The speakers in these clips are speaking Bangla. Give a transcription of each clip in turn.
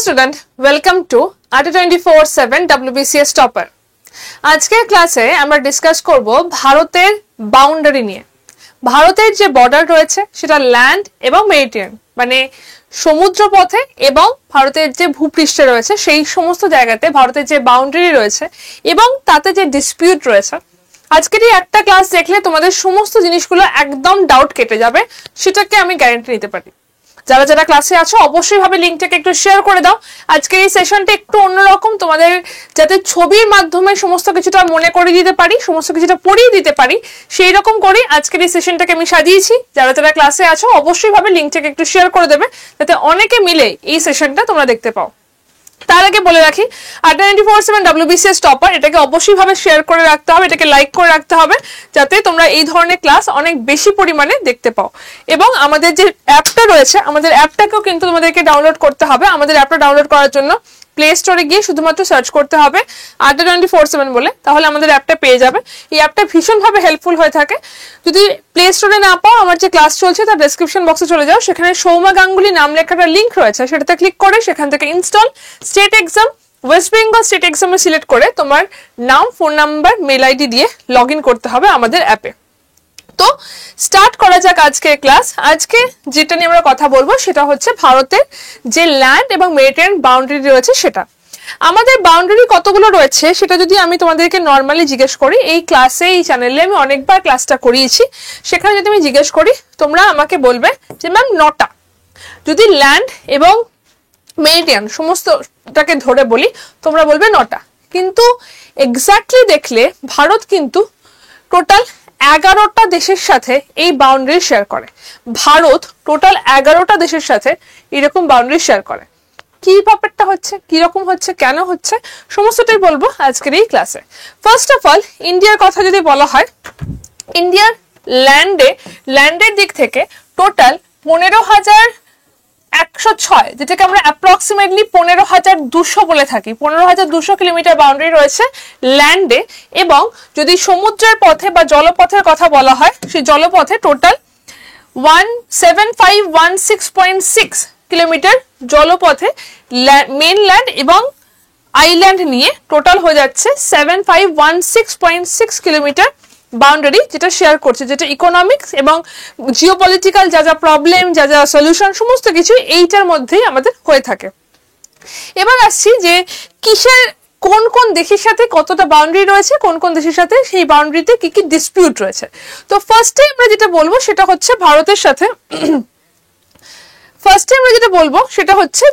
Student, welcome to ATA 24/7 WBCS topper. আজকের ক্লাসে আমরা ডিসকাস করব ভারতের বাউন্ডারি নিয়ে। ভারতের যে বর্ডার রয়েছে সেটা ল্যান্ড এবং মেরিটাইম, মানে সমুদ্রপথে এবং ভারতের যে ভূপৃষ্ঠে রয়েছে সেই সমস্ত জায়গাতে ভারতের যে বাউন্ডারি রয়েছে এবং তাতে যে ডিসপিউট রয়েছে। আজকের এই একটা ক্লাস দেখলে তোমাদের সমস্ত জিনিসগুলো একদম ডাউট কেটে যাবে, সেটাকে আমি গ্যারান্টি নিতে পারি। যারা যারা ক্লাসে আছো অবশ্যই ভাবে লিঙ্কটাকে একটু শেয়ার করে দাও। আজকের এই সেশনটা একটু অন্যরকম, তোমাদের যাতে ছবির মাধ্যমে সমস্ত কিছুটা মনে করে দিতে পারি, সমস্ত কিছুটা পড়িয়ে দিতে পারি, সেই রকম করে আজকের এই সেশনটাকে আমি সাজিয়েছি। যারা যারা ক্লাসে আছো অবশ্যই ভাবে লিঙ্কটাকে একটু শেয়ার করে দেবে, যাতে অনেকে মিলে এই সেশনটা তোমরা দেখতে পাও। তার আগে বলে রাখি, ATA 24/7 WBCS টপার এটাকে অবশ্যই ভাবে শেয়ার করে রাখতে হবে, এটাকে লাইক করে রাখতে হবে, যাতে তোমরা এই ধরনের ক্লাস অনেক বেশি পরিমাণে দেখতে পাও। এবং আমাদের যে অ্যাপটা রয়েছে, আমাদের অ্যাপটাকেও কিন্তু তোমাদেরকে ডাউনলোড করতে হবে। আমাদের অ্যাপটা ডাউনলোড করার জন্য প্লে স্টোরে গিয়ে শুধুমাত্র সার্চ করতে হবে ATA 24/7 বলে, তাহলে আমাদের অ্যাপটা পেয়ে যাবে। এই অ্যাপটা ভীষণভাবে হেল্পফুল হয়ে থাকে। যদি প্লে স্টোরে না পাও, আমার যে ক্লাস চলছে তার ডেসক্রিপশন বক্সে চলে যাও, সেখানে সৌমা গাঙ্গুলি নাম লেখাটা লিঙ্ক রয়েছে, সেটাতে ক্লিক করে সেখান থেকে install state exam West Bengal state এক্সামে সিলেক্ট করে তোমার নাম, ফোন নাম্বার, মেল আইডি দিয়ে লগ ইন করতে হবে আমাদের অ্যাপে। তো স্টার্ট করা যাক আজকের ক্লাস। আজকে যেটা নিয়ে আমরা কথা বলবো সেটা হচ্ছে ভারতের যে ল্যান্ড এবং মেরিটাইম বাউন্ডারি রয়েছে সেটা। আমাদের বাউন্ডারি কতগুলো রয়েছে সেটা যদি আমি তোমাদেরকে নর্মালি জিজ্ঞেস করি, এই ক্লাসে এই চ্যানেলে আমি অনেকবার ক্লাসটা করিয়েছি, সেখানে যদি আমি জিজ্ঞেস করি তোমরা আমাকে বলবে যে ম্যাম 9টা। যদি ল্যান্ড এবং মেরিটাইম সমস্তটাকে ধরে বলি তোমরা বলবে 9টা, কিন্তু এক্স্যাক্টলি দেখলে ভারত কিন্তু টোটাল 11টা দেশের সাথে এই বাউন্ডারি শেয়ার করে। ভারত টোটাল 11টা দেশের সাথে এরকম বাউন্ডারি শেয়ার করে। কি ব্যাপারটা হচ্ছে, কিরকম হচ্ছে, কেন হচ্ছে, সমস্তটাই বলবো আজকের এই ক্লাসে। ফার্স্ট অফ অল, ইন্ডিয়ার কথা যদি বলা হয়, ইন্ডিয়ার ল্যান্ডের দিক থেকে টোটাল 15,106, যেটাকে আমরা অ্যাপ্রক্সিমেটলি 15,200 বলে থাকি, 15,200 কিলোমিটার বাউন্ডারি রয়েছে ল্যান্ডে। এবং যদি সমুদ্রের পথে বা জলপথের কথা বলা হয়, সেই জলপথে টোটাল 17516.6 কিলোমিটার জলপথে মেনল্যান্ড এবং আইল্যান্ড নিয়ে টোটাল হয়ে যাচ্ছে 7516.6 কিলোমিটার বাউন্ডারি, যেটা শেয়ার করছে, যেটা ইকোনমিক্স এবং জিওপলিটিক্যাল যা যা প্রবলেম, যা যা সলিউশন, সমস্ত কিছু এইটার মধ্যেই আমাদের হয়ে থাকে। এবার আসছি যে কিসের কোন কোন দেশের সাথে কতটা বাউন্ডারি রয়েছে, কোন কোন দেশের সাথে সেই বাউন্ডারিতে কি কি ডিসপিউট রয়েছে। তো ফার্স্টে আমরা যেটা বলবো সেটা হচ্ছে ভারতের সাথে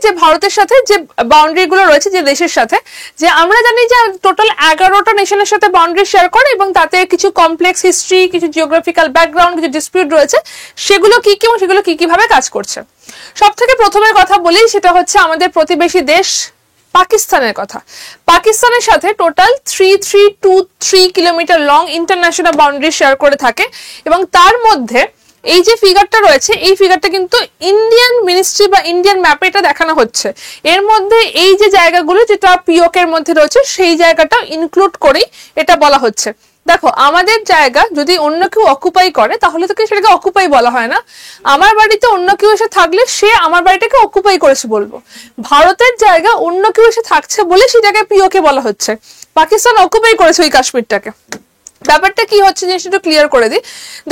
যে ভারতের সাথে যে বাউন্ডারি গুলো রয়েছে যে দেশের সাথে, যে আমরা জানি যে টোটাল 11টা নেশনের সাথে বাউন্ডারি শেয়ার করে এবং তাতে কিছু কমপ্লেক্স হিস্ট্রি, কিছু জিওগ্রাফিক্যাল ব্যাকগ্রাউন্ড, কিছু ডিসপিউট রয়েছে, সেগুলো কি কি এবং সেগুলো কি কিভাবে কাজ করছে। সব থেকে প্রথমে কথা বলি, সেটা হচ্ছে আমাদের প্রতিবেশী দেশ পাকিস্তানের কথা। পাকিস্তানের সাথে total 3323 kilometre long international boundary share করে থাকে। এবং তার মধ্যে এই যে ফিগারটা রয়েছে, এই ফিগারটা কিন্তু ইন্ডিয়ান মিনিস্ট্রি বা ইন্ডিয়ান ম্যাপে এটা দেখানো হচ্ছে। এর মধ্যে এই যে জায়গাগুলো যেটা পিওক এর মধ্যে রয়েছে সেই জায়গাটা ইনক্লুড করেই এটা বলা হচ্ছে। দেখো, আমাদের জায়গা যদি অন্য কেউ অকুপাই করে তাহলে তো সেটাকে অকুপাই বলা হয় না। আমার বাড়িতে অন্য কেউ এসে থাকলে সে আমার বাড়িটাকে অকুপাই করেছে বলবো। ভারতের জায়গা অন্য কেউ এসে থাকছে বলে সেটাকে পিওকে বলা হচ্ছে। পাকিস্তান অকুপাই করেছে ওই কাশ্মীরটাকে। ব্যাপারটা কি হচ্ছে জিনিসটা একটু ক্লিয়ার করে দিই।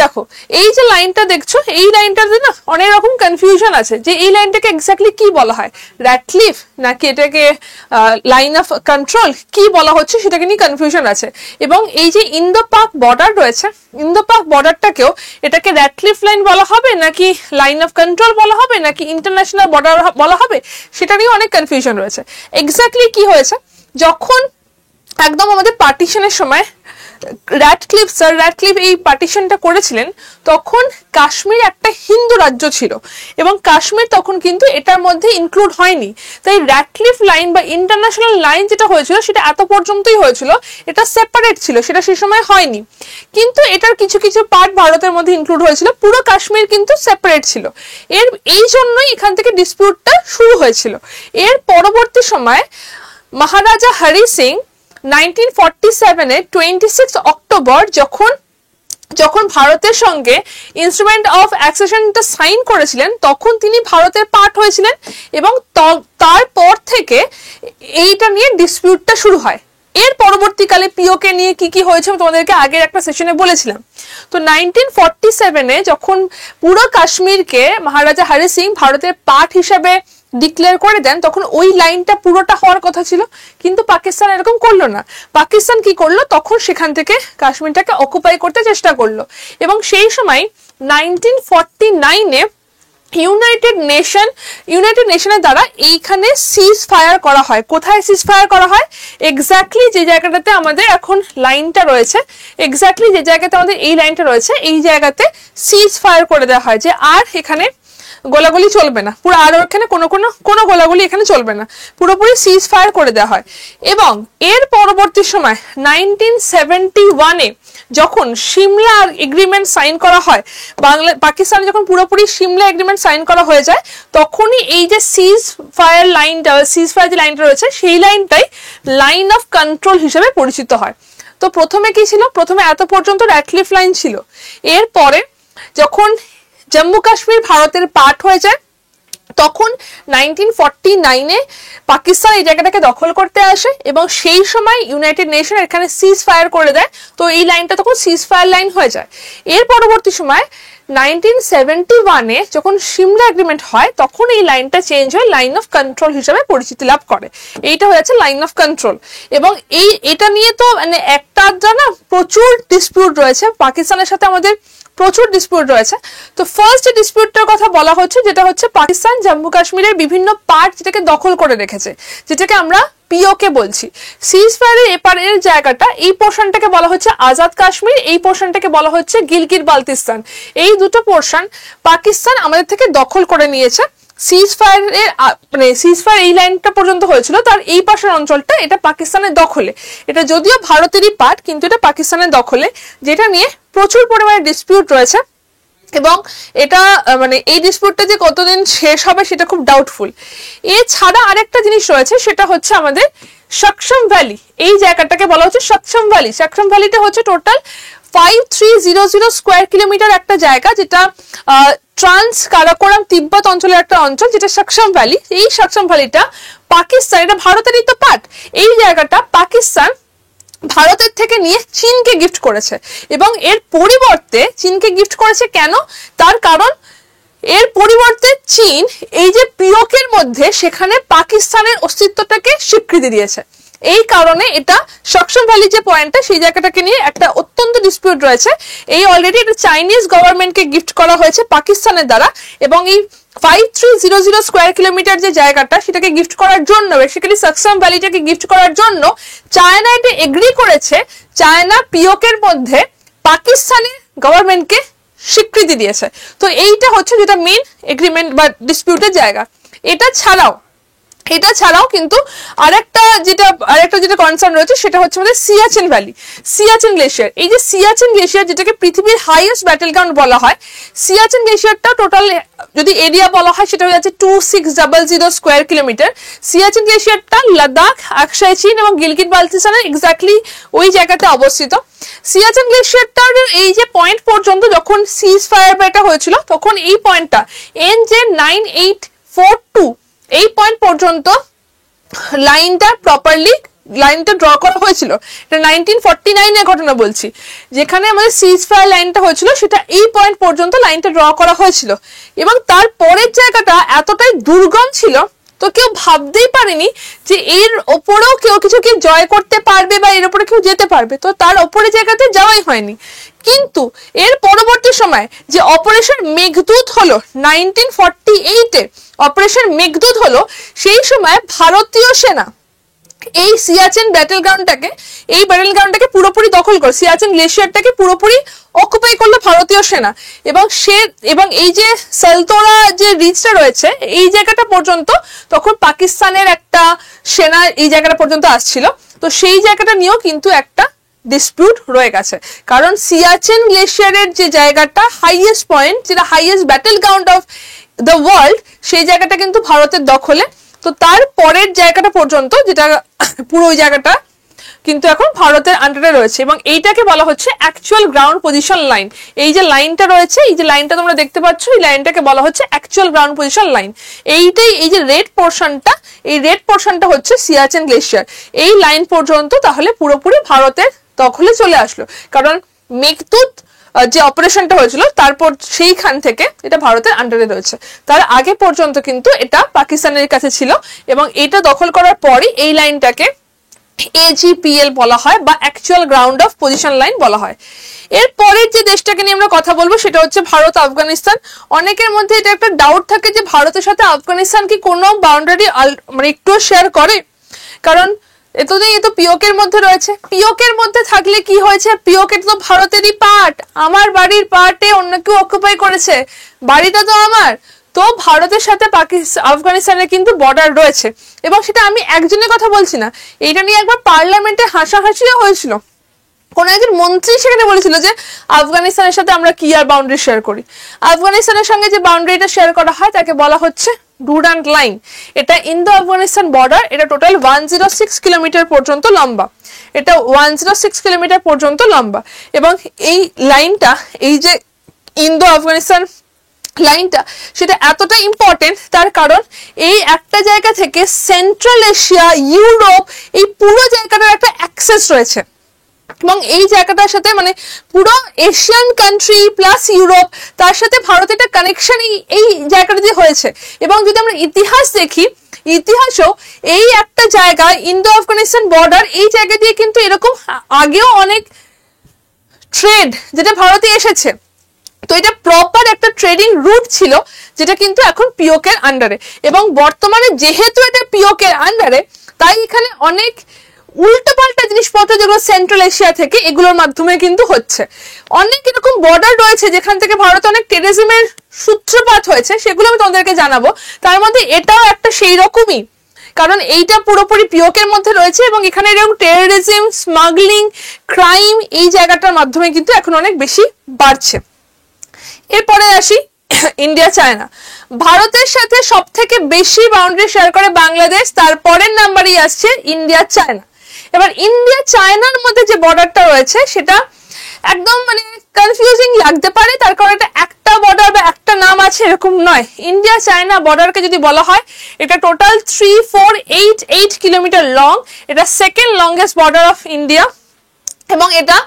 দেখো, এই যে লাইনটা দেখছো, এই লাইনটাতে না অনেক রকম কনফিউশন আছে যে এই লাইনটাকে এক্স্যাক্টলি কি বলা হয়, র্যাটক্লিফ নাকি এটাকে লাইন অফ কন্ট্রোল, কি বলা হচ্ছে সেটাকে নিয়ে কনফিউশন আছে। এবং এই যে ইন্দো পাক বর্ডার রয়েছে, ইন্দো পাক বর্ডারটাকেও এটাকে র্যাটক্লিফ লাইন বলা হবে নাকি লাইন অফ কন্ট্রোল বলা হবে নাকি ইন্টারন্যাশনাল বর্ডার বলা হবে, সেটা নিয়ে অনেক কনফিউশন রয়েছে। এক্স্যাক্টলি কি হয়েছে, যখন একদম আমাদের পার্টিশনের সময় স্যার র্যাটক্লিফ এই পার্টিশনটা করেছিলেন, তখন কাশ্মীর একটা হিন্দু রাজ্য ছিল এবং কাশ্মীর তখন কিন্তু এটার মধ্যে ইনক্লুড হয়নি। তাই র্যাটক্লিফ লাইন বা ইন্টারন্যাশনাল লাইন যেটা হয়েছিল সেটা এত পর্যন্তই হয়েছিল, এটা সেপারেট ছিল, সেটা সেই সময় হয়নি। কিন্তু এটার কিছু কিছু পার্ট ভারতের মধ্যে ইনক্লুড হয়েছিল, পুরো কাশ্মীর কিন্তু সেপারেট ছিল। এই জন্যই এখান থেকে ডিসপিউটটা শুরু হয়েছিল। এর পরবর্তী সময় মহারাজা হরি সিং 1947 26 অক্টোবর যখন যখন ভারতের সঙ্গে ইনস্ট্রুমেন্ট অফ অ্যাক্সেশনটা সাইন করেছিলেন তখন তিনি ভারতের পার্ট হয়েছিলেন এবং তারপর থেকে এইটা নিয়ে ডিসপিউটটা শুরু হয়। এর পরবর্তীকালে পিওকে নিয়ে কি কি হয়েছে তোমাদেরকে আগের একটা সেশনে বলেছিলাম। তো 1947-এ যখন পুরো কাশ্মীরকে মহারাজা হরি সিং ভারতের পার্ট হিসেবে ডিক্লেয়ার করে দেন তখন ওই লাইনটা পুরোটা হওয়ার কথা ছিল, কিন্তু পাকিস্তান এরকম করলো না। পাকিস্তান কি করলো, তখন সেখান থেকে কাশ্মীরটাকে অকুপাই করতে চেষ্টা করলো এবং সেই সময় 1949-এ ইউনাইটেড নেশনের দ্বারা এইখানে সিজ ফায়ার করা হয়। কোথায় সিজ ফায়ার করা হয়? এক্স্যাক্টলি যে জায়গাটাতে আমাদের এখন লাইনটা রয়েছে, এক্স্যাক্টলি যে জায়গাতে আমাদের এই লাইনটা রয়েছে এই জায়গাতে সিজ ফায়ার করে দেওয়া হয় যে আর এখানে গোলাগুলি চলবে না, পুরো আর এখানে কোনো গোলাগুলি এখানে চলবে না, পুরোপুরি সিজ ফায়ার করে দেওয়া হয়। এবং এর পরবর্তী সময় 1971-এ যখন সিমলা এগ্রিমেন্ট সাইন করা হয়, পাকিস্তানে যখন পুরোপুরি সিমলা এগ্রিমেন্ট সাইন করা হয়ে যায় তখনই এই যে সিজ ফায়ার যে লাইনটা রয়েছে সেই লাইনটাই লাইন অফ কন্ট্রোল হিসেবে পরিচিত হয়। তো প্রথমে কি ছিল, প্রথমে এত পর্যন্ত র্যাটক্লিফ লাইন ছিল। এরপরে যখন জম্মু কাশ্মীর ভারতের পার্ট হয়ে যায় তখন 1949-এ পাকিস্তান এই জায়গাটাকে দখল করতে আসে এবং সেই সময় ইউনাইটেড নেশন এখানে সিজ ফায়ার করে দেয়। তো এই লাইনটা তখন সিজ ফায়ার লাইন হয়ে যায়। এর পরবর্তী সময় 1971-এ যখন সিমলা এগ্রিমেন্ট হয় তখন এই লাইনটা চেঞ্জ হয়ে লাইন অফ কন্ট্রোল হিসেবে পরিচিতি লাভ করে। এইটা হয়েছে লাইন অফ কন্ট্রোল। এবং এটা নিয়ে তো মানে একটা না প্রচুর ডিসপিউট রয়েছে, পাকিস্তানের সাথে আমাদের প্রচুর ডিসপিউট রয়েছে। তো ফার্স্ট যে ডিসপিউটটার কথা বলা হচ্ছে যেটা হচ্ছে পাকিস্তান জম্মু কাশ্মীরের বিভিন্ন পার্ট যেটাকে দখল করে রেখেছে, যেটাকে আমরা পিওকে বলছি। সিজ ফায়ারের এপারের জায়গাটা, এই পোর্শনটাকে বলা হচ্ছে আজাদ কাশ্মীর, এই পোর্শনটাকে বলা হচ্ছে গিলগিট বালতিস্তান। এই দুটো পোর্শন পাকিস্তান আমাদের থেকে দখল করে নিয়েছে। সিজ ফায়ার এই লাইনটা পর্যন্ত হয়েছিল, তার এই পাশের অঞ্চলটা এটা পাকিস্তানের দখলে। এটা যদিও ভারতেরই পার্ট কিন্তু এটা পাকিস্তানের দখলে, যেটা নিয়ে প্রচুর পরিমাণে ডিসপিউট রয়েছে এবং এটা এই ডিসপিউটটা যে কতদিন শেষ হবে সেটা খুব ডাউটফুল। এছাড়া আরেকটা জিনিস রয়েছে সেটা হচ্ছে আমাদের সাকশম ভ্যালি। এই জায়গাটাকে বলা হচ্ছে সাকশম ভ্যালি। সাকশম ভ্যালিটা হচ্ছে টোটাল 5300 স্কোয়ার কিলোমিটার একটা জায়গা, যেটা ট্রান্স কারাকোরাম তিব্বত অঞ্চলের একটা অঞ্চল, যেটা সাকশম ভ্যালি। এই সাকশম ভ্যালিটা পাকিস্তান, এটা ভারতেরই তো পার্ট। এই জায়গাটা পাকিস্তান ভারতের থেকে নিয়ে চীনকে গিফট করেছে এবং এর পরিবর্তে চীনকে গিফট করেছে কেন? তার কারণ এর পরিবর্তে চীন এই যে পিওকের মধ্যে সেখানে পাকিস্তানের অস্তিত্বটাকে স্বীকৃতি দিয়েছে। এই কারণে এটা সাকশম ভ্যালি যে পয়েন্টটা সেই জায়গাটাকে নিয়ে একটা অত্যন্ত ডিসপিউট রয়েছে। এই অলরেডি এটা চাইনিজ গভর্নমেন্টকে গিফট করা হয়েছে পাকিস্তানের দ্বারা এবং এই 5300 স্কোয়ার কিলোমিটার যে জায়গাটা সেটাকে গিফট করার জন্য, বেসিক্যালি সাকশম ভ্যালিটাকে গিফট করার জন্য চায়না এটা এগ্রি করেছে। চায়না পিওকের মধ্যে পাকিস্তানের গভর্নমেন্টকে স্বীকৃতি দিয়েছে। তো এইটা হচ্ছে যেটা মেইন এগ্রিমেন্ট বা ডিসপিউটের জায়গা। এটা ছাড়াও কিন্তু আরেকটা যেটা কনসার্ন রয়েছে সেটা হচ্ছে আমাদের সিয়াচেন ভ্যালি, সিয়াচেন গ্লেশিয়ার। এই যে সিয়াচেন গ্লেশিয়ার যেটাকে পৃথিবীর হাইয়েস্ট ব্যাটেল গ্রাউন্ড বলা হয়, সিয়াচেন গ্লেশিয়ারটা টোটাল যদি এরিয়া বলা হয় সেটা হয়ে যাচ্ছে 2600 স্কোয়ার কিলোমিটার। সিয়াচেন গ্লেশিয়ারটা লাদাখ, আকসাই চীন এবং গিলগিট বালতিস্তানের এক্স্যাক্টলি ওই জায়গাতে অবস্থিত। সিয়াচেন গ্লেশিয়ারটার এই যে পয়েন্ট পর্যন্ত যখন সিজ ফায়ার এটা হয়েছিল তখন এই পয়েন্টটা NJ 9842 এই পয়েন্ট পর্যন্ত লাইনটা ড্র করা হয়েছিল। এটা 1949 এর ঘটনা বলছি, যেখানে আমাদের সিজ ফায়ার লাইনটা হয়েছিল সেটা এই পয়েন্ট পর্যন্ত লাইনটা ড্র করা হয়েছিল এবং তার পরের জায়গাটা এতটাই দুর্গম ছিল তো কেউ ভাবতেই পারেনি যে এর ওপরেও কেউ কিছুকে জয় করতে পারবে বা এর ওপরে কেউ যেতে পারবে। তো তার ওপরে জায়গাতে যাওয়াই হয়নি। কিন্তু এর পরবর্তী সময় যে অপারেশন মেঘদূত হলো 1948-এ, অপারেশন মেঘদূত হলো, সেই সময় ভারতীয় সেনা এই সিয়াচেন ব্যাটেল গ্রাউন্ডটাকে পুরোপুরি দখল করে, সিয়াচেন গ্লেশিয়ারটাকে পুরোপুরি অকুপাই করলো ভারতীয় সেনা এবং এই যে সালতোরা যে রিচটা রয়েছে এই জায়গাটা পর্যন্ত তখন পাকিস্তানের একটা সেনা এই জায়গাটা পর্যন্ত আসছিল। তো সেই জায়গাটা নিয়েও কিন্তু একটা ডিসপিউট রয়ে গেছে, কারণ সিয়াচেন গ্লেশিয়ারের যে জায়গাটা হাইয়েস্ট পয়েন্ট, যেটা highest battle ground of the world, সেই জায়গাটা কিন্তু ভারতের দখলে। তো তার পরের জায়গাটা পর্যন্ত যেটা পুরো ওই জায়গাটা কিন্তু এখন ভারতের আন্ডারে রয়েছে এবং এইটাকে বলা হচ্ছে অ্যাকচুয়াল গ্রাউন্ড পজিশন লাইন। এই যে লাইনটা রয়েছে, এই যে লাইনটা তোমরা দেখতে পাচ্ছ, এই লাইনটাকে বলা হচ্ছে অ্যাকচুয়াল গ্রাউন্ড পজিশন লাইন। এইটাই, এই যে রেড পোর্শনটা, এই রেড পোর্শনটা হচ্ছে সিয়াচেন গ্লেশিয়ার। এই লাইন পর্যন্ত তাহলে পুরোপুরি ভারতের দখলে চলে আসলো, কারণ মেঘদূত যে অপারেশনটা হয়েছিল তারপর সেইখান থেকে এটা ভারতের আন্ডারে রয়েছে। তার আগে পর্যন্ত কিন্তু এটা পাকিস্তানের কাছে ছিল এবং এটা দখল করার পরই এই লাইনটাকে AGPL বলা হয় বা actual ground of position line বলা হয়। এর পরের যে দেশটাকে নিয়ে আমরা কথা বলবো সেটা হচ্ছে ভারত আফগানিস্তান। অনেকের মধ্যে এটা একটা ডাউট থাকে যে ভারতের সাথে আফগানিস্তান কি কোনো বাউন্ডারি মানে একটু শেয়ার করে, কারণ এতদিন এ তো পিওকের মধ্যে রয়েছে। পিওকের মধ্যে থাকলে কি হয়েছে, পিওকে তো ভারতেরই পার্ট, আমার বাড়ির পার্টে অন্য কেউ অকুপাই করেছে, বাড়িটা তো আমার। তো ভারতের সাথে আফগানিস্তানের কিন্তু বর্ডার রয়েছে এবং সেটা আমি একজনের কথা বলছি না, এটা নিয়ে একবার পার্লামেন্টে হাসাহাসিও হয়েছিল। কোন একজন মন্ত্রী সেখানে বলেছিল যে আফগানিস্তানের সাথে আমরা কি আর বাউন্ডারি শেয়ার করি। আফগানিস্তানের সঙ্গে যে বাউন্ডারিটা শেয়ার করা হয় তাকে বলা হচ্ছে ডুরান্ট লাইন। এটা ইন্দো আফগানিস্তান বর্ডার, এটা টোটাল 106 কিলোমিটার পর্যন্ত লম্বা, এটা 106 কিলোমিটার পর্যন্ত লম্বা। এবং এই লাইনটা, এই যে ইন্দো আফগানিস্তান লাইনটা, সেটা এতটা ইম্পর্টেন্ট তার কারণ এই একটা জায়গা থেকে সেন্ট্রাল এশিয়া, ইউরোপ, এই পুরো জায়গাটার একটা অ্যাক্সেস রয়েছে এবং এই জায়গাটার সাথে মানে পুরো এশিয়ান কান্ট্রি প্লাস ইউরোপ, তার সাথে ভারতের একটা কানেকশন এই জায়গাটা দিয়ে হয়েছে। এবং যদি আমরা ইতিহাস দেখি, ইতিহাসও এই একটা জায়গা ইন্দো আফগানিস্তান বর্ডার, এই জায়গা দিয়ে কিন্তু এরকম আগেও অনেক ট্রেড যেটা ভারতে এসেছে। তো এটা প্রপার একটা ট্রেডিং রুট ছিল যেটা কিন্তু এখন পিওকের আন্ডারে, এবং বর্তমানে যেহেতু এটা পিওকের আন্ডারে তাই এখানে অনেক উল্টোপাল্টা জিনিসপত্র যেগুলো সেন্ট্রাল এশিয়া থেকে এগুলোর মাধ্যমে কিন্তু হচ্ছে। অনেক এরকম বর্ডার রয়েছে যেখান থেকে ভারতে অনেক টেররিজমের সূত্রপাত হয়েছে, সেগুলো আমি তোমাদেরকে জানাবো। তার মধ্যে এটাও একটা সেই রকমই, কারণ এইটা পুরোপুরি পিওকের মধ্যে রয়েছে এবং এখানে এরকম টেররিজম, স্মাগলিং, ক্রাইম এই জায়গাটার মাধ্যমে কিন্তু এখন অনেক বেশি বাড়ছে। এরপরে আসি ইন্ডিয়া চায়না। ভারতের সাথে সব থেকে বেশি বাউন্ডারি শেয়ার করে বাংলাদেশ, তারপরের নাম্বারই আসছে ইন্ডিয়া চায়না। এবার ইন্ডিয়া চায়নার মধ্যে যে বর্ডারটা রয়েছে সেটা একদম মানে কনফিউজিং লাগতে পারে, তার কারণ এটা একটা বর্ডার বা একটা নাম আছে এরকম নয়। ইন্ডিয়া চায়না বর্ডারকে যদি বলা হয়, এটা টোটাল 3488 কিলোমিটার লং, এটা second longest border of India এবং এটা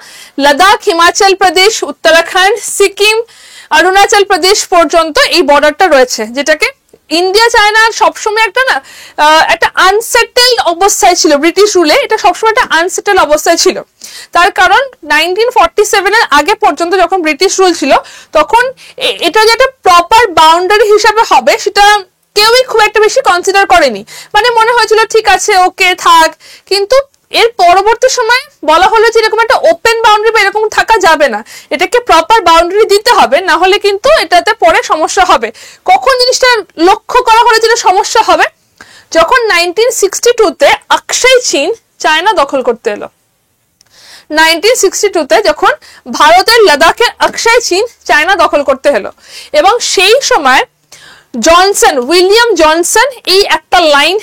লাদাখ, হিমাচল প্রদেশ, উত্তরাখণ্ড, সিকিম, অরুণাচল প্রদেশ পর্যন্ত এই বর্ডারটা রয়েছে, যেটাকে ইন্ডিয়া চায়না সবসময় একটা আনসেটেলড অবস্থায় ছিল। ব্রিটিশ রুলে এটা সবসময় একটা আনসেটেলড অবস্থায় ছিল, তার কারণ 1947 এর আগে পর্যন্ত যখন ব্রিটিশ রুল ছিল তখন এটা যে একটা প্রপার বাউন্ডারি হিসাবে হবে সেটা কেউই খুব একটা বেশি কনসিডার করেনি। মানে মনে হয়েছিল ঠিক আছে, ওকে থাক, কিন্তু এর পরবর্তী সময় বলা হলো যে এরকম একটা ওপেন বাউন্ডারি বা এরকম থাকা যাবে না, এটাকে প্রপার বাউন্ডারি দিতে হবে, না হলে কিন্তু এটাতে পরে সমস্যা হবে। কখন জিনিসটা লক্ষ্য করা হলো যেটা সমস্যা হবে, যখন 1962-তে অক্ষয় চীন চায়না দখল করতে এলো। 1962-তে যখন ভারতের লাদাখের অক্ষয় চীন চায়না দখল করতে এলো এবং সেই সময় উইলিয়াম জনসন এই একটা লাইন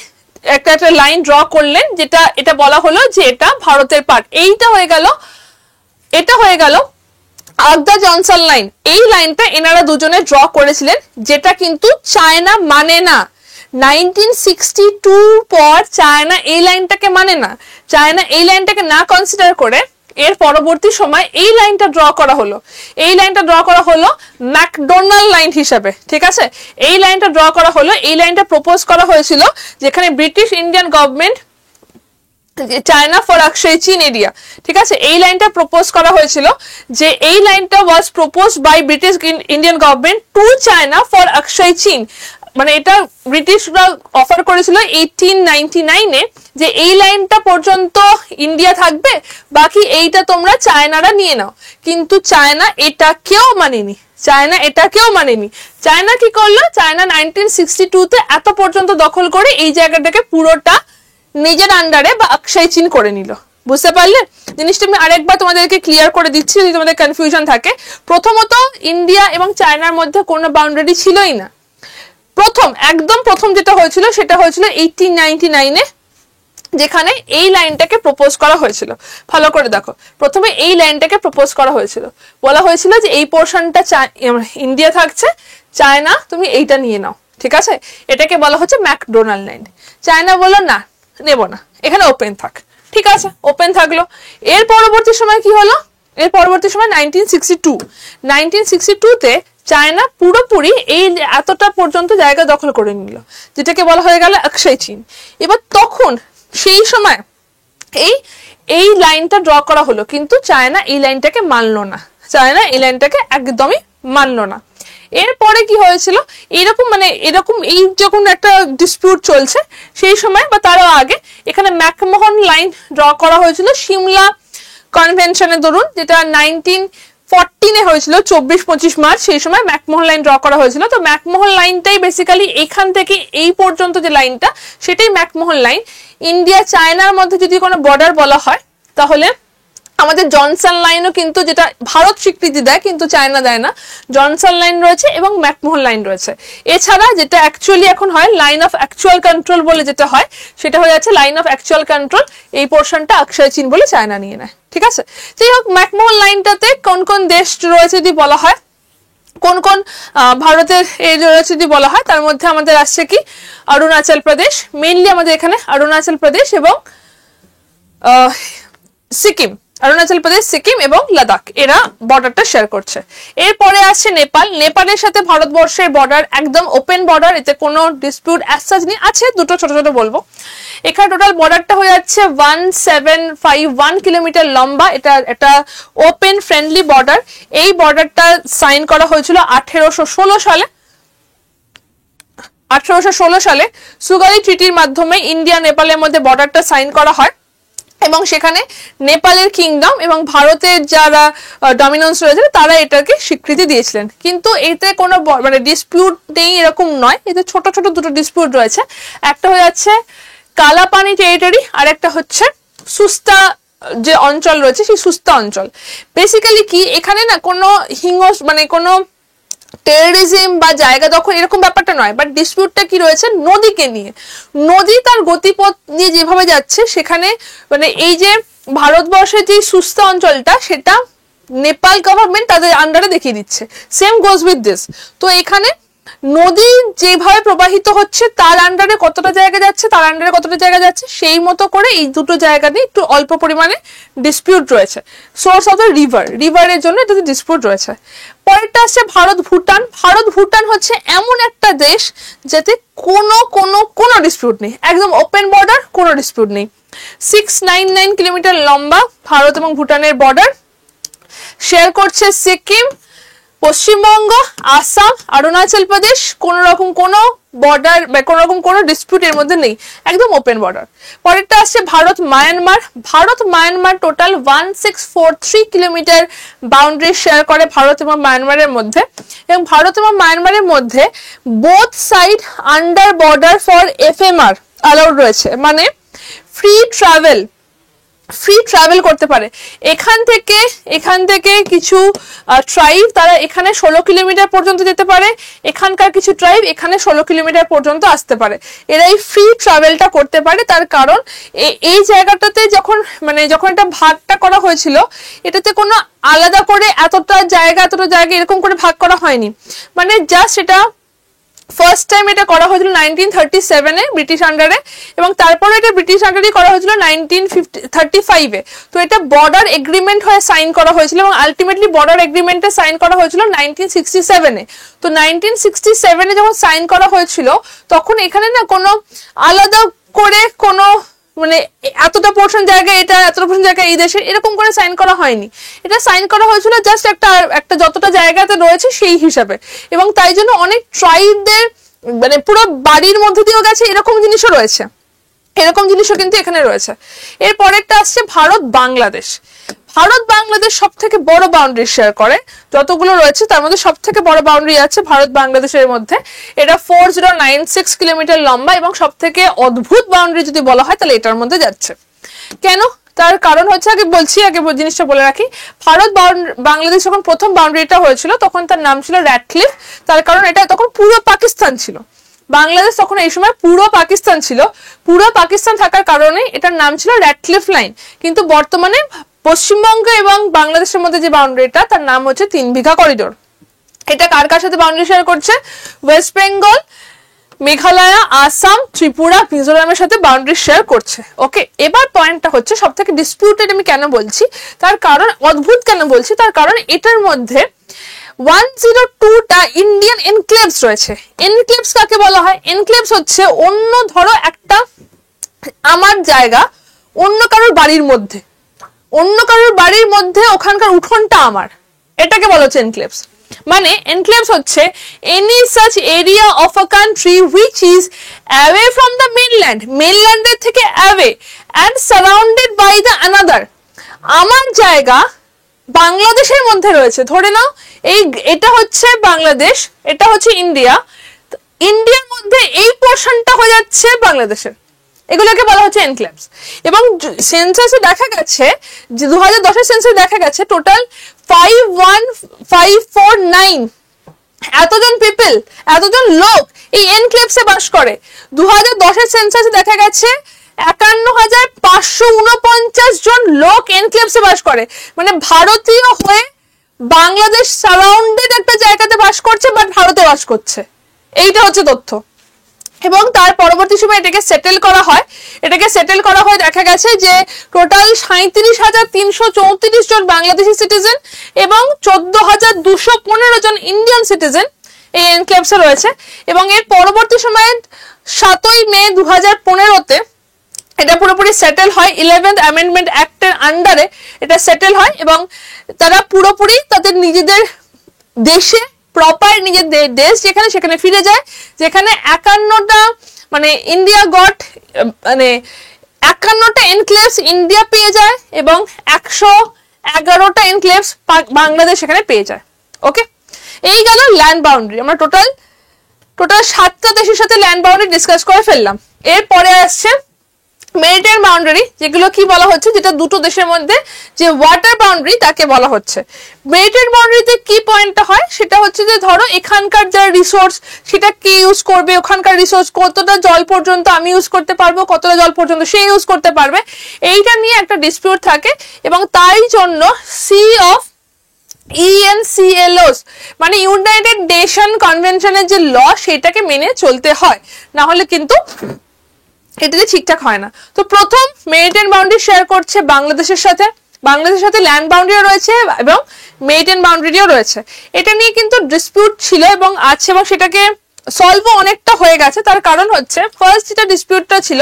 ড্র করলেন, যেটা এটা বলা হলো যে এটা ভারতের পার্ট। এটা হয়ে গেল আগদা জনসন লাইন। এই লাইনটা এনারা দুজনে ড্র করেছিলেন, যেটা কিন্তু চায়না মানে না। 1962 পর চায়না এই লাইনটাকে মানে না, চায়না এই লাইনটাকে না কনসিডার করে এর পরবর্তী সময় এই লাইনটা ড্র করা হলো। এই লাইনটা ড্র করা হলো ম্যাকডোনাল্ড লাইন হিসাবে, ঠিক আছে। এই লাইনটা ড্র করা হলো, এই লাইনটা প্রপোজ করা হয়েছিল যেখানে British Indian government China for Aksai Chin area, ঠিক আছে, এই লাইনটা প্রপোজ করা হয়েছিল যে এই লাইনটা was propose by British Indian government to China for Aksai Chin. মানে এটা ব্রিটিশরা অফার করেছিল 1899-এ যে এই লাইনটা পর্যন্ত ইন্ডিয়া থাকবে, বাকি এইটা তোমরা চায়নারা নিয়ে নাও। কিন্তু চায়না এটাকেও মানেনি, চায়না কি করলো, চায়না 1962-তে এত পর্যন্ত দখল করে এই জায়গাটাকে পুরোটা নিজের আন্ডারে বা অক্ষয় চীন করে নিল। বুঝতে পারলে জিনিসটা? আমি আরেকবার তোমাদেরকে ক্লিয়ার করে দিচ্ছি যদি তোমাদের কনফিউশন থাকে। প্রথমত ইন্ডিয়া এবং চায়নার মধ্যে কোনো বাউন্ডারি ছিলই না। একদম প্রথম যেটা হয়েছিল সেটা হয়েছিল 1899-এ যেখানে এই লাইনটাকে প্রপোজ করা হয়েছিল। ভালো করে দেখো, প্রথমে এই লাইনটাকে প্রপোজ করা হয়েছিল, বলা হয়েছিল যে এই পোর্শনটা ইন্ডিয়া থাকছে, চায়না তুমি এইটা নিয়ে নাও, ঠিক আছে, এটাকে বলা হচ্ছে ম্যাকডোনাল্ড লাইন। চায়না বললো না, নেব না, এখানে ওপেন থাক, ঠিক আছে, ওপেন থাকলো। এর পরবর্তী সময় কি হলো, এর পরবর্তী সময় 1962-তে চায়না পুরোপুরি এই এতটা পর্যন্ত জায়গা দখল করে নিল, যেটাকে বলা হয়ে গেল অক্ষয় চীন। এবার তখন সেই সময় এই লাইনটা ড্র করা হলো, কিন্তু চায়না এই লাইনটাকে মানলো না, চায়না এই লাইনটাকে একদমই মানলো না। এরপরে কি হয়েছিল, এরকম এই যখন একটা ডিসপিউট চলছে সেই সময় বা তারও আগে এখানে ম্যাকমোহন লাইন ড্র করা হয়েছিল সিমলা কনভেনশনের দরুন, যেটা 1914-এ হয়েছিল 24-25 মার্চ, সেই সময় ম্যাকমোহন লাইন ড্র করা হয়েছিল। তো ম্যাকমোহন লাইনটাই বেসিক্যালি এখান থেকে এই পর্যন্ত যে লাইনটা, সেটাই ম্যাকমোহন লাইন। ইন্ডিয়া চায়নার মধ্যে যদি কোনো বর্ডার বলা হয় তাহলে আমাদের জনসন লাইনও কিন্তু, যেটা ভারত স্বীকৃতি দেয় কিন্তু চায়না দেয় না, জনসন লাইন রয়েছে এবং ম্যাকমোহন লাইন রয়েছে। এছাড়া যেটা অ্যাকচুয়ালি এখন হয় লাইন অফ অ্যাকচুয়াল কন্ট্রোল বলে যেটা হয়, সেটা হয়ে যাচ্ছে লাইন অফ অ্যাকচুয়াল কন্ট্রোল, এই পোর্শনটা অক্ষয় চীন বলে চায়না নিয়ে নেয়, ঠিক আছে। যাই হোক, ম্যাকমোহন লাইনটাতে কোন কোন দেশ রয়েছে যদি বলা হয়, কোন কোন ভারতের এই রয়েছে যদি বলা হয়, তার মধ্যে আমাদের আসছে কি অরুণাচল প্রদেশ, মেইনলি আমাদের এখানে অরুণাচল প্রদেশ এবং সিকিম, অরুণাচল প্রদেশ, সিকিম এবং লাদাখ, এরা বর্ডারটা শেয়ার করছে। এরপরে আসছে নেপাল। নেপালের সাথে ভারতবর্ষের বর্ডার একদম ওপেন বর্ডার, এতে কোনো ডিসপিউট অ্যাজ সাচ নেই, আছে দুটো ছোট ছোট বলবো। এখানে টোটাল বর্ডারটা হয়ে যাচ্ছে 1751 কিলোমিটার লম্বা, এটা একটা ওপেন ফ্রেন্ডলি বর্ডার। এই বর্ডারটা সাইন করা হয়েছিল 1816 সালে। 1816 সালে সুগারি ট্রিটির মাধ্যমে ইন্ডিয়া নেপালের মধ্যে বর্ডারটা সাইন করা হয় এবং সেখানে নেপালের কিংডম এবং ভারতের যারা ডমিনেন্স রয়েছে তারা এটাকে স্বীকৃতি দিয়েছিলেন। কিন্তু এতে কোনো ডিসপিউট নেই এরকম নয়, এতে ছোট ছোট দুটো ডিসপিউট রয়েছে। একটা হয়ে যাচ্ছে কালাপানি টেরিটরি, আর একটা হচ্ছে সুস্তা যে অঞ্চল রয়েছে, সেই সুস্তা অঞ্চল। বেসিক্যালি কি, এখানে না কোনো কোনো টেররিজম বা জায়গা দখল এরকম ব্যাপারটা নয়, বাট ডিসপিউটটা কি রয়েছে নদীকে নিয়ে। নদী তার গতিপথ নিয়ে যেভাবে যাচ্ছে, সেখানে এই যে ভারতবর্ষের যে সুস্থ অঞ্চলটা, সেটা নেপাল গভর্নমেন্ট তাদের আন্ডারে দেখিয়ে দিচ্ছে। Same goes with this. তো এখানে নদী যেভাবে প্রবাহিত হচ্ছে তার আন্ডারে কতটা জায়গা যাচ্ছে, তার আন্ডারে কতটা জায়গা যাচ্ছে, সেই মতো করে এই দুটো জায়গা নিয়ে একটু অল্প পরিমাণে ডিসপিউট রয়েছে। সোর্স অফ দ্য রিভারের জন্য এটাতে ডিসপিউট রয়েছে। পরেরটা আসছে ভারত ভুটান। ভারত ভুটান হচ্ছে এমন একটা দেশ যাতে কোনো ডিসপিউট নেই, একদম ওপেন বর্ডার, কোনো ডিসপিউট নেই। 699 কিলোমিটার লম্বা ভারত এবং ভুটানের বর্ডার শেয়ার করছে সিকিম, পশ্চিমবঙ্গ, আসাম, অরুণাচল প্রদেশ। কোনো রকম কোনো বর্ডার বা কোনো রকম কোনো ডিসপিউট এর মধ্যে নেই, একদম ওপেন বর্ডার। পরেরটা আসছে Bharat Myanmar. Bharat Myanmar total 1643 kilometre boundary share করে ভারত এবং মায়ানমারের মধ্যে, এবং ভারত এবং মায়ানমারের মধ্যে both side under border for FMR allowed রয়েছে, মানে ফ্রি ট্রাভেল করতে পারে। এখান থেকে কিছু ট্রাইব তারা এখানে 16 কিলোমিটার পর্যন্ত যেতে পারে, এখানকার কিছু ট্রাইব এখানে 16 কিলোমিটার পর্যন্ত আসতে পারে। এরা এই ফ্রি ট্রাভেলটা করতে পারে। তার কারণ এই জায়গাটাতে যখন এটা ভাগটা করা হয়েছিল, এটাতে কোনো আলাদা করে এতটা জায়গা এরকম করে ভাগ করা হয়নি, জাস্ট এটা ফার্স্ট টাইম এটা করা হয়েছিল 1937-এ ব্রিটিশ আন্ডারে, এবং তারপরে এটা ব্রিটিশ আন্ডারে করা হয়েছিল 1935-এ। তো এটা বর্ডার এগ্রিমেন্ট হয়ে সাইন করা হয়েছিল এবং আলটিমেটলি বর্ডার এগ্রিমেন্টে সাইন করা হয়েছিল 1967-এ। তো 1967-এ যখন সাইন করা হয়েছিল, তখন এখানে না কোনো আলাদা করে কোনো এতটা পোর্শন জায়গা এটা, এতটা পোর্শন জায়গা এই দেশে, এরকম করে সাইন করা হয়নি। এটা সাইন করা হয়েছিল জাস্ট একটা যতটা জায়গাতে রয়েছে সেই হিসাবে, এবং তাই জন্য অনেক ট্রাইবদের পুরো বাড়ির মধ্যে দিয়েও গেছে, এরকম জিনিসও রয়েছে, এরকম জিনিসও কিন্তু এখানে রয়েছে। এর পরেরটা আসছে ভারত বাংলাদেশ। ভারত বাংলাদেশ সব থেকে বড় বাউন্ডারি শেয়ার করে, যতগুলো রয়েছে তার মধ্যে সব থেকে বড় বাউন্ডারি আছে ভারত বাংলাদেশের মধ্যে। এটা 4096 কিলোমিটার লম্বা, এবং সব থেকে অদ্ভুত বাউন্ডারি যদি বলা হয় তাহলে এটার মধ্যে যাচ্ছে। কেন? তার কারণ হচ্ছে, আগে জিনিসটা বলে রাখি, ভারত বাংলাদেশ যখন প্রথম বাউন্ডারিটা হয়েছিল তখন তার নাম ছিল র্যাডক্লিফ। তার কারণ এটা তখন পুরো পাকিস্তান ছিল, বাংলাদেশ তখন এই সময় পূর্ব পাকিস্তান ছিল, পূর্ব পাকিস্তান থাকার কারণে এটার নাম ছিল র্যাডক্লিফ লাইন। কিন্তু বর্তমানে পশ্চিমবঙ্গ এবং বাংলাদেশের মধ্যে যে বাউন্ডারিটা তার নাম হচ্ছে 3 বিঘা করিডোর। এটা কার কার সাথে বাউন্ডারি শেয়ার করছে? ওয়েস্ট বেঙ্গল, মেঘালয়, আসাম, ত্রিপুরা, মিজোরামের সাথে বাউন্ডারি শেয়ার করছে। ওকে, এবার পয়েন্টটা হচ্ছে সব থেকে ডিসপিউটেড আমি কেন বলছি, তার কারণ অদ্ভুত কেন বলছি, তার কারণ এটার মধ্যে 102টা ইন্ডিয়ান এনক্লেভস রয়েছে। এনক্লেভস কাকে বলা হয়? এনক্লেভস হচ্ছে অন্য, ধরো একটা আমার জায়গা অন্য কারোর বাড়ির মধ্যে, অন্য কারোর বাড়ির মধ্যে ওখানকার উঠোনটা আমার, এটাকে বলা হচ্ছে এনক্লেভস। মানে এনক্লেভস হচ্ছে any such area of a country which is away from the mainland, মেনল্যান্ডের থেকে away, and surrounded by the another. আমার জায়গা বাংলাদেশের মধ্যে রয়েছে, ধরে নাও এটা হচ্ছে বাংলাদেশ, এটা হচ্ছে ইন্ডিয়া, ইন্ডিয়ার মধ্যে এই পোর্শনটা হয়ে যাচ্ছে বাংলাদেশের, এগুলোকে বলা হচ্ছে এনক্লেভস। এবং সেন্সাসে দেখা গেছে যে 2010 সেন্সাসে দেখা গেছে টোটাল 51549 এতজন পিপল, এতজন লোক এই এনক্লেভসে বাস করে। 2010 সেন্সাসে দেখা গেছে 51,549 জন লোক এনক্লেভসে বাস করে। মানে ভারতীয় হয়ে বাংলাদেশ সারাউন্ডেড একটা জায়গাতে বাস করছে, বাট ভারতে বাস করছে, এইটা হচ্ছে তথ্য। এবং তার পরবর্তী সময় এটাকে সেটেল করা হয়, দেখা গেছে যে টোটাল 37,334 জন বাংলাদেশি সিটিজেন এবং 14,215 জন ইন্ডিয়ান সিটিজেন এই এনক্লেভসে রয়েছে। এবং এর পরবর্তী সময়ে 7ই মে 2015-তে এটা পুরোপুরি সেটেল হয়, 11th অ্যামেন্ডমেন্ট অ্যাক্টের আন্ডারে এটা সেটেল হয় এবং তারা পুরোপুরি তাদের নিজেদের দেশে, প্রপার নিজেদের দেশ যেখানে, সেখানে ফিরে যায়, যেখানে 51টা মানে ইন্ডিয়া গট মানে 51টা এনক্লেভস ইন্ডিয়া পেয়ে যায় এবং 111টা এনক্লেভস বাংলাদেশ এখানে পেয়ে যায়। ওকে, এই গেল ল্যান্ড বাউন্ডারি। আমরা টোটাল 7টা দেশের সাথে ল্যান্ড বাউন্ডারি ডিসকাস করে ফেললাম। এরপরে আসছে মেরিটাইম বাউন্ডারি, যেগুলো কি বলা হচ্ছে, যেটা দুটো দেশের মধ্যে যে ওয়াটার বাউন্ডারি তাকে বলা হচ্ছে। মেরিটাইম বাউন্ডারিতে কি পয়েন্টটা হয় সেটা হচ্ছে যে ধরো এখানকার যা রিসোর্স সেটা কে ইউজ করবে, ওখানকার রিসোর্স কতটা জল পর্যন্ত আমি ইউজ করতে পারবো, কতটা জল পর্যন্ত সে ইউজ করতে পারবে, এইটা নিয়ে একটা ডিসপিউট থাকে। এবং তাই জন্য UNCLOS মানে ইউনাইটেড নেশন কনভেনশনের যে ল সেটাকে মেনে চলতে হয়, না হলে কিন্তু এটাতে ঠিকঠাক হয় না। তো প্রথম মেরিটাইম বাউন্ডারি শেয়ার করছে বাংলাদেশের সাথে ল্যান্ড বাউন্ডারিও রয়েছে এবং মেরিটাইম বাউন্ডারিও রয়েছে। এটা নিয়ে কিন্তু ডিসপিউট ছিল এবং আছে, এবং সেটাকে সলভও অনেকটা হয়ে গেছে। তার কারণ হচ্ছে ফার্স্ট যেটা ডিসপিউটটা ছিল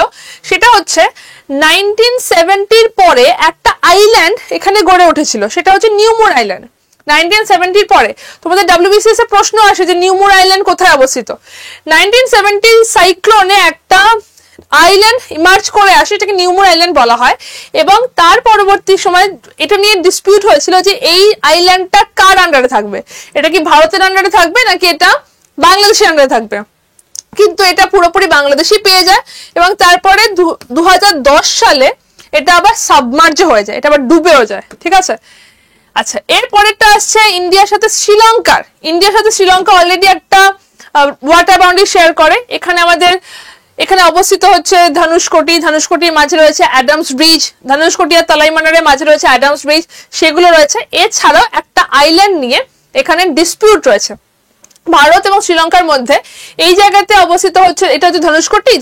সেটা হচ্ছে 1970-র পরে একটা আইল্যান্ড এখানে গড়ে উঠেছিল, সেটা হচ্ছে নিউমোর আইল্যান্ড। 1970-র পরে তোমাদের WBCS এ প্রশ্ন আসে যে নিউমোর আইল্যান্ড কোথায় অবস্থিত। 1970 সাইক্লোনে একটা আইল্যান্ড ইমার্জ করে আসে, এটাকে নিউমোর আইল্যান্ড বলা হয়। এবং তার পরবর্তী সময় এটা নিয়ে ডিসপিউট হয়েছিল যে এই আইল্যান্ডটা কার আন্ডারে থাকবে, এটা কি ভারতের আন্ডারে থাকবে নাকি এটা বাংলাদেশের আন্ডারে থাকবে। কিন্তু এটা পুরোপুরি বাংলাদেশই পেয়ে যায় এবং তারপরে 2010 সালে এটা আবার সাবমার্জ হয়ে যায়, এটা আবার ডুবেও যায়। ঠিক আছে, আচ্ছা, এরপরেরটা আসছে ইন্ডিয়ার সাথে শ্রীলঙ্কা অলরেডি একটা ওয়াটার বাউন্ডারি শেয়ার করে। এখানে অবস্থিত হচ্ছে ধনুষকোটির মাঝে রয়েছে অ্যাডামস ব্রিজ, ধনুষকোটি আর তালাইমানারের মাঝে রয়েছে অ্যাডামস ব্রিজ, সেগুলো রয়েছে। এছাড়াও একটা আইল্যান্ড নিয়ে এখানে ডিসপিউট রয়েছে ভারত এবং শ্রীলঙ্কার মধ্যে। এই জায়গাতে অবস্থিত হচ্ছে, এটা হচ্ছে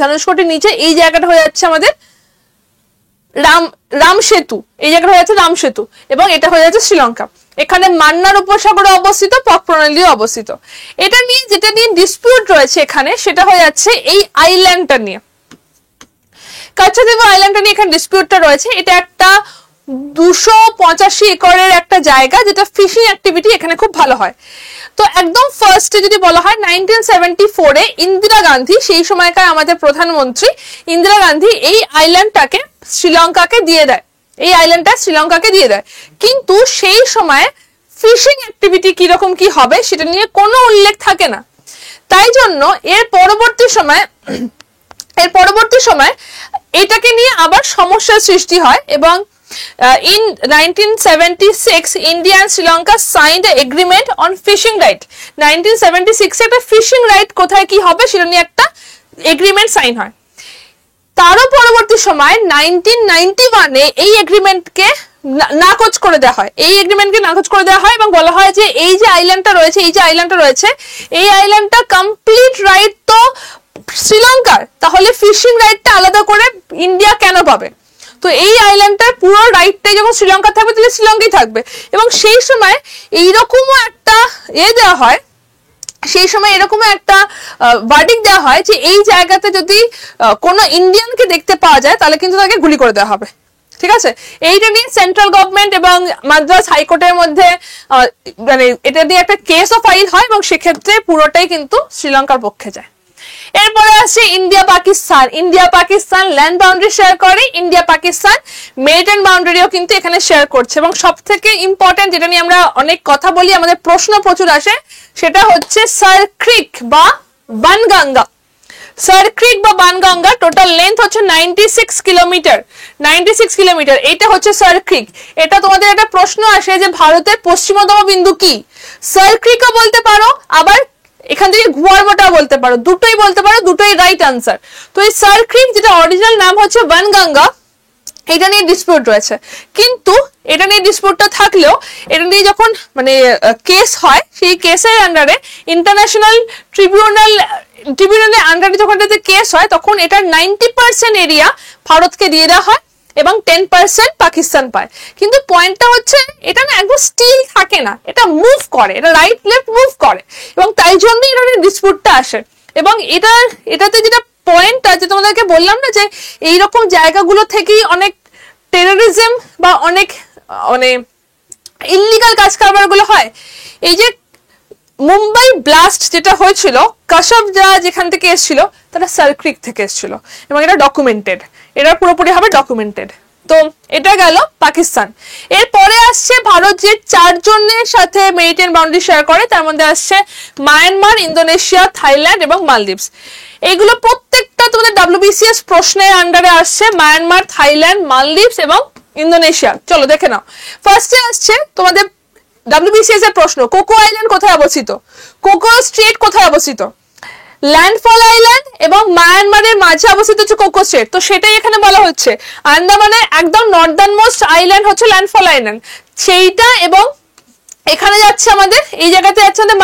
ধনুষকোটির নিচে এই জায়গাটা হয়ে যাচ্ছে আমাদের রাম সেতু, এই জায়গাটা হয়ে যাচ্ছে রাম সেতু এবং এটা হয়ে যাচ্ছে শ্রীলঙ্কা। এখানে মান্নার উপসাগরে অবস্থিত, পক প্রণালীও অবস্থিত। যেটা নিয়ে ডিসপিউট রয়েছে এখানে সেটা হয়ে যাচ্ছে এই আইল্যান্ডটা নিয়ে, কাচ্চাদেব আইল্যান্ডটা নিয়ে এখানে ডিসপিউটটা রয়েছে। এটা একটা 285 একরের একটা জায়গা, যেটা ফিশিং অ্যাক্টিভিটি এখানে খুব ভালো হয়। তো একদম ফার্স্টে যদি বলা হয় 1974-এ ইন্দিরা গান্ধী, সেই সময়কার আমাদের প্রধানমন্ত্রী ইন্দিরা গান্ধী এই আইল্যান্ডটাকে শ্রীলঙ্কাকে দিয়ে দেয়, কিন্তু সেই সময় ফিশিং অ্যাক্টিভিটি কিরকম কি হবে সেটা নিয়ে কোনো উল্লেখ থাকে না। তাই জন্য এর পরবর্তী সময় এটাকে নিয়ে আবার সমস্যার সৃষ্টি হয় এবং In 1976 India and Sri Lanka signed an agreement on fishing right. 1976 একটা ফিশিং রাইট কোথায় কি হবে সেটা নিয়ে একটা এগ্রিমেন্ট সাইন হয়। তারও পরবর্তী সময় 1991 এই এগ্রিমেন্টকে নাকচ করে দেওয়া হয়, এই এগ্রিমেন্টকে নাকচ করে দেওয়া হয় এবং বলা হয় যে এই যে আইল্যান্ডটা রয়েছে, এই আইল্যান্ডটা কমপ্লিট রাইট তো শ্রীলঙ্কার, তাহলে ফিশিং রাইটটা আলাদা করে ইন্ডিয়া কেন পাবে? তো এই আইল্যান্ডটার পুরো রাইটটাই যখন শ্রীলঙ্কা থাকবে তাহলে শ্রীলঙ্কাই থাকবে। এবং সেই সময় এইরকমও একটা দেওয়া হয়, সেই সময় এরকমও একটা ভার্ডিক্ট দেওয়া হয় যে এই জায়গাতে যদি কোনো ইন্ডিয়ানকে দেখতে পাওয়া যায় তাহলে কিন্তু তাকে গুলি করে দেওয়া হবে। ঠিক আছে, এইটা নিয়ে সেন্ট্রাল গভর্নমেন্ট এবং মাদ্রাস হাইকোর্টের মধ্যে মানে এটা নিয়ে একটা কেসও ফাইল হয় এবং সেক্ষেত্রে পুরোটাই কিন্তু শ্রীলঙ্কার পক্ষে যায়। এরপরে আসছে India Pakistan land boundary share করে, ইন্ডিয়া পাকিস্তান মেরিটাইম বাউন্ডারিও কিন্তু এখানে শেয়ার করছে। এবং সব থেকে ইম্পর্টেন্ট যেটা নিয়ে আমরা অনেক কথা বলি, আমাদের প্রশ্ন প্রচুর আসে, সেটা হচ্ছে সার ক্রিক বা বানগঙ্গা। সার ক্রিক বা বানগঙ্গা টোটাল লেন্থ হচ্ছে 96 কিলোমিটার। এটা হচ্ছে সার ক্রিক। এটা তোমাদের একটা প্রশ্ন আসে যে ভারতের পশ্চিমতম বিন্দু কি? সার ক্রিকও বলতে পারো, আবার এখান থেকে গুয়ারমাটাও বলতে পারো, দুটোই বলতে পারো, দুটোই রাইট আনসার। তো এই সার ক্রিক যেটা অরিজিনাল নাম হচ্ছে বানগঙ্গা, এটা নিয়ে ডিসপিউট রয়েছে। কিন্তু এটা নিয়ে ডিসপিউটটা থাকলেও এটা নিয়ে যখন মানে কেস হয়, সেই কেসের আন্ডারে ইন্টারন্যাশনাল ট্রিবিউনালের আন্ডারে যখন এটাতে কেস হয় তখন এটার 90% এরিয়া ভারতকে দিয়ে দেওয়া হয় এবং 10% পাকিস্তান পায়। কিন্তু পয়েন্টটা হচ্ছে এটা না একদম স্টিল থাকে না, এটা মুভ করে, এটা রাইট লেফট মুভ করে এবং তাই জন্যই এটা ডিসপিউটটা আসে। এবং এটাতে যেটা পয়েন্টটা যে তোমাদেরকে বললাম না যে এইরকম জায়গাগুলো থেকেই অনেক টেরোরিজম বা অনেক মানে ইল্লিগাল কাজ কারবার গুলো হয়। এই যে মুম্বাই ব্লাস্ট যেটা হয়েছিল, কাশব যা যেখান থেকে এসেছিল তারা সার ক্রিক থেকে এসেছিল এবং এটা ডকুমেন্টেড, এটা পুরোপুরি হবে ডকুমেন্টেড। তো এটা গেল পাকিস্তান। এরপরে আসছে ভারত যে 4 জনের সাথে মেরিটাইম বাউন্ডারি শেয়ার করে, তার মধ্যে আসছে মায়ানমার, ইন্দোনেশিয়া, থাইল্যান্ড এবং মালদ্বীপস। এইগুলো প্রত্যেকটা তোমাদের WBCS প্রশ্নের আন্ডারে আসছে, মায়ানমার, থাইল্যান্ড, মালদ্বীপস এবং ইন্দোনেশিয়া। চলো দেখে নাও। ফার্স্টে আসছে তোমাদের WBCS এর প্রশ্ন, কোকো আইল্যান্ড কোথায় অবস্থিত? কোকো স্ট্রেট কোথায় অবস্থিত? ল্যান্ডফল আইল্যান্ড এবং মায়ানমারের মাঝে অবস্থিত হচ্ছে কোকো স্ট্রেট। তো সেটাই এখানে বলা হচ্ছে। আন্দামানের একদম নর্দার্ন মোস্ট আইল্যান্ড হচ্ছে ল্যান্ডফল আইল্যান্ড, সেইটা। এবং এখানে যাচ্ছে আমাদের, এই জায়গাতে যাচ্ছে আমাদের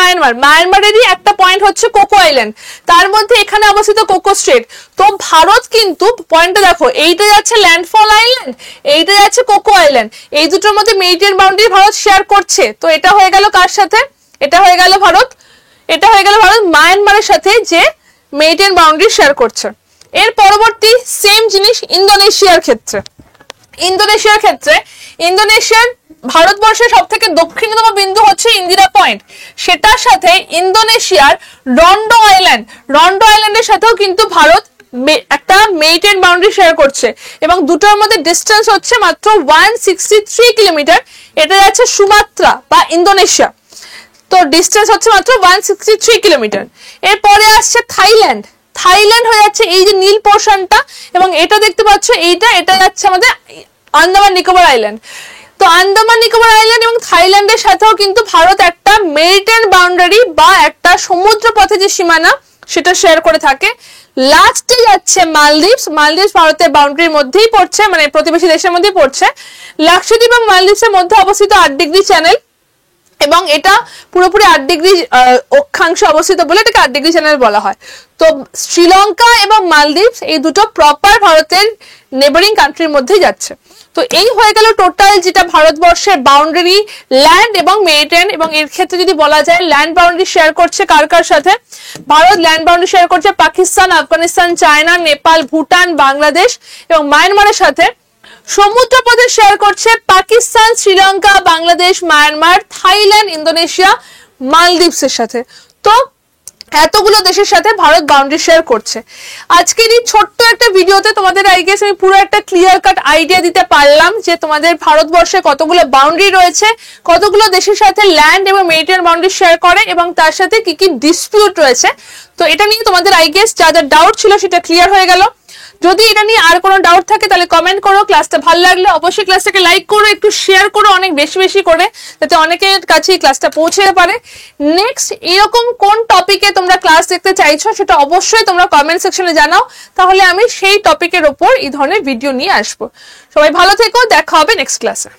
মায়ানমারেরই একটা পয়েন্ট হচ্ছে কোকো আইল্যান্ড, তার মধ্যে এখানে অবস্থিত কোকো স্ট্রেট। তো ভারত কিন্তু পয়েন্টটা দেখো, এইটা যাচ্ছে ল্যান্ডফল আইল্যান্ড, এইটা যাচ্ছে কোকো আইল্যান্ড, এই দুটোর মধ্যে মেরিটাইম বাউন্ডারি ভারত শেয়ার করছে। তো এটা হয়ে গেল কার সাথে? এটা হয়ে গেল ভারত মায়ানমারের সাথে যে মেরিটাইম বাউন্ডারি শেয়ার করছে। এর পরবর্তী সেম জিনিস ইন্দোনেশিয়ার ক্ষেত্রে। ইন্দোনেশিয়ার ভারতবর্ষের সব থেকে দক্ষিণতম বিন্দু হচ্ছে ইন্দিরা পয়েন্ট, সেটার সাথে ইন্দোনেশিয়ার রন্ডো আইল্যান্ডের সাথেও কিন্তু ভারত একটা মেরিটাইম বাউন্ডারি শেয়ার করছে এবং দুটোর মধ্যে ডিস্টেন্স হচ্ছে মাত্র 163 কিলোমিটার। এটা যাচ্ছে সুমাত্রা বা ইন্দোনেশিয়া, তো ডিস্টেন্স হচ্ছে মাত্র 163 কিলোমিটার। এরপরে আসছে থাইল্যান্ড হয়ে যাচ্ছে এই যে নীল পোর্শনটা, এবং এটা দেখতে পাচ্ছ এটা যাচ্ছে আমাদের আন্দামান নিকোবর আইল্যান্ড। তো আন্দামান নিকোবর আইল্যান্ড এবং থাইল্যান্ডের সাথেও কিন্তু ভারত একটা মেরিটাইম বাউন্ডারি বা একটা সমুদ্র পথে যে সীমানা সেটা শেয়ার করে থাকে। লাস্টে যাচ্ছে মালদ্বীপস ভারতের বাউন্ডারির মধ্যেই পড়ছে, মানে প্রতিবেশী দেশের মধ্যেই পড়ছে। লাক্ষাদ্বীপ এবং মালদ্বীপসের মধ্যে অবস্থিত 8 ডিগ্রি চ্যানেল, এবং এটা পুরোপুরি 8 ডিগ্রি অক্ষাংশে অবস্থিত বলে এটাকে 8 ডিগ্রি চ্যানেল বলা হয়। তো শ্রীলঙ্কা এবং মালদ্বীপস এই দুটো প্রপার ভারতের নেবারিং কান্ট্রির মধ্যেই যাচ্ছে। তো এই হয়ে গেল টোটাল যেটা ভারতবর্ষের বাউন্ডারি, ল্যান্ড এবং মেরিটাইম। এবং এর ক্ষেত্রে যদি বলা যায় ল্যান্ড বাউন্ডারি শেয়ার করছে কার সাথে? ভারত ল্যান্ড বাউন্ডারি শেয়ার করছে পাকিস্তান, আফগানিস্তান, চায়না, নেপাল, ভুটান, বাংলাদেশ এবং মায়ানমারের সাথে। সমুদ্রপথে শেয়ার করছে Pakistan, Sri Lanka, Bangladesh, Myanmar, Thailand, Indonesia, মালদ্বীপসের সাথে। তো এতগুলো দেশের সাথে ভারত বাউন্ডারি শেয়ার করছে। আজকের এই ছোট্ট একটা ভিডিওতে তোমাদের আই গেস আমি পুরো একটা ক্লিয়ার কাট আইডিয়া দিতে পারলাম যে তোমাদের ভারতবর্ষে কতগুলো বাউন্ডারি রয়েছে, কতগুলো দেশের সাথে ল্যান্ড এবং মেরিটাইম বাউন্ডারি শেয়ার করে এবং তার সাথে কি কি ডিসপিউট রয়েছে। তো এটা নিয়ে তোমাদের আই গেস যা যা ডাউট ছিল সেটা ক্লিয়ার হয়ে গেল। যদি এটা নিয়ে আর কোনো ডাউট থাকে তাহলে কমেন্ট করো। ক্লাসটা ভালো লাগলে অবশ্যই ক্লাসটাকে লাইক করো, একটু শেয়ার করো অনেক বেশি বেশি করে, যাতে অনেকের কাছে ক্লাসটা পৌঁছে পারে। নেক্সট এরকম কোন টপিকে তোমরা ক্লাস দেখতে চাইছো সেটা অবশ্যই তোমরা কমেন্ট সেকশনে জানাও, তাহলে আমি সেই টপিকের উপর এই ধরনের ভিডিও নিয়ে আসবো। সবাই ভালো থেকো, দেখা হবে নেক্সট ক্লাসে।